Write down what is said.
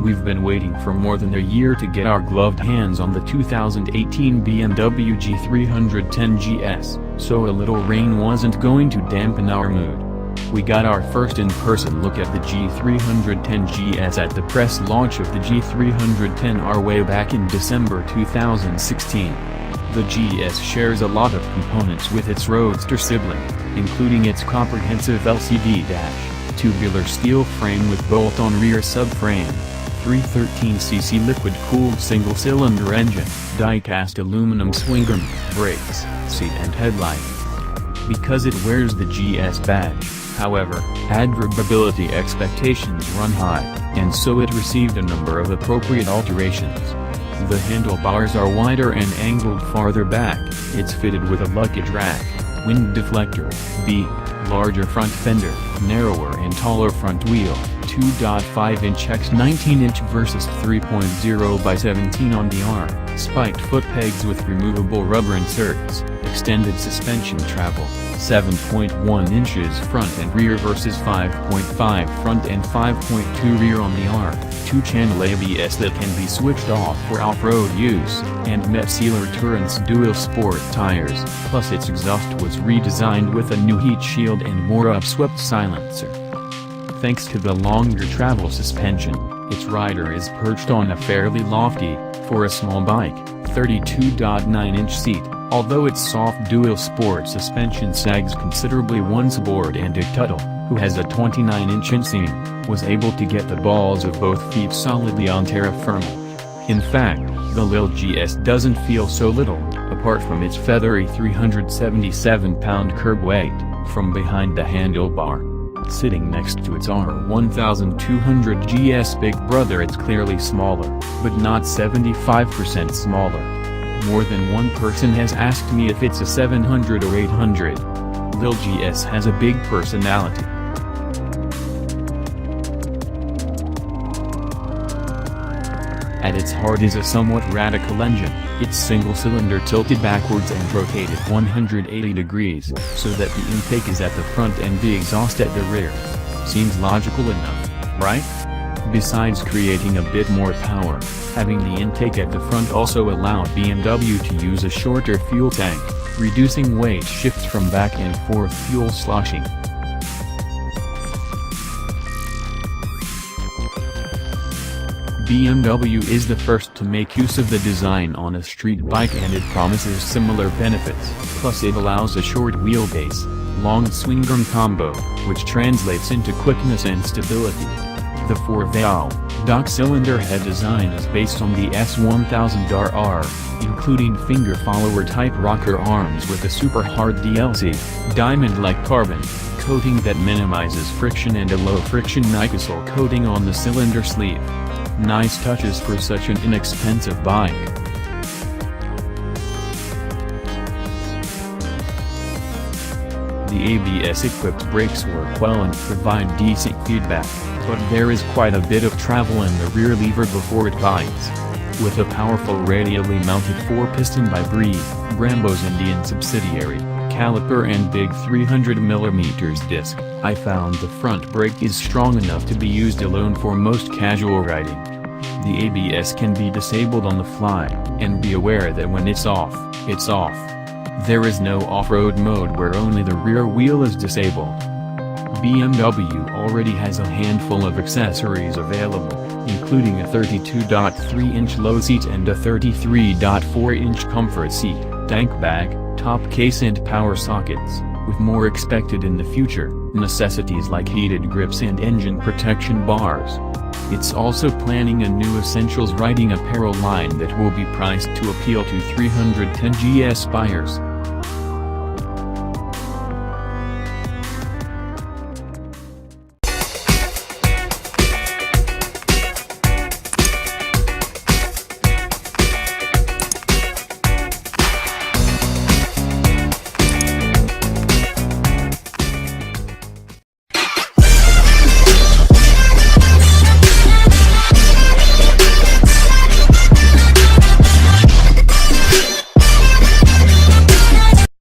We've been waiting for more than a year to get our gloved hands on the 2018 BMW G310 GS, so a little rain wasn't going to dampen our mood. We got our first in-person look at the G310 GS at the press launch of the G310R way back in December 2016. The GS shares a lot of components with its roadster sibling, including its comprehensive LCD dash, tubular steel frame with bolt-on rear subframe, 313cc liquid-cooled single-cylinder engine, die-cast aluminum swingarm, brakes, seat and headlight. Because it wears the GS badge, however, admirability expectations run high, and so it received a number of appropriate alterations. The handlebars are wider and angled farther back, it's fitted with a luggage rack, wind deflector, beam, larger front fender, narrower and taller front wheel, 2.5-inch x 19-inch versus 3.0 by 17 on the arm, spiked foot pegs with removable rubber inserts, extended suspension travel, 7.1 inches front and rear versus 5.5 front and 5.2 rear on the arm, 2-channel ABS that can be switched off for off-road use, and Metzeler Tourance dual sport tires, plus its exhaust was redesigned with a new heat shield and more upswept silencer. Thanks to the longer travel suspension, its rider is perched on a fairly lofty, for a small bike, 32.9-inch seat, although its soft dual sport suspension sags considerably. Once aboard, and Dick Tuttle, who has a 29-inch inseam, was able to get the balls of both feet solidly on terra firma. In fact, the Lil GS doesn't feel so little, apart from its feathery 377-pound curb weight, from behind the handlebar. Sitting next to its R1200 GS big brother, it's clearly smaller, but not 75% smaller. More than one person has asked me if it's a 700 or 800. Lil GS has a big personality. At its heart is a somewhat radical engine. Its single-cylinder tilted backwards and rotated 180 degrees, so that the intake is at the front and the exhaust at the rear. Seems logical enough, right? Besides creating a bit more power, having the intake at the front also allowed BMW to use a shorter fuel tank, reducing weight shifts from back and forth fuel sloshing. BMW is the first to make use of the design on a street bike, and it promises similar benefits, plus it allows a short wheelbase, long swingarm combo, which translates into quickness and stability. The 4-valve, dock-cylinder head design is based on the S1000RR, including finger-follower-type rocker arms with a super-hard DLC, diamond-like carbon coating that minimizes friction, and a low-friction nicosol coating on the cylinder sleeve. Nice touches for such an inexpensive bike. The ABS-equipped brakes work well and provide decent feedback, but there is quite a bit of travel in the rear lever before it bites. With a powerful radially mounted 4-piston by Brembo's Indian subsidiary, caliper and big 300mm disc, I found the front brake is strong enough to be used alone for most casual riding. The ABS can be disabled on the fly, and be aware that when it's off, it's off. There is no off-road mode where only the rear wheel is disabled. BMW already has a handful of accessories available, including a 32.3-inch low seat and a 33.4-inch comfort seat, tank bag, top case and power sockets, with more expected in the future, necessities like heated grips and engine protection bars. It's also planning a new essentials riding apparel line that will be priced to appeal to 310 GS buyers.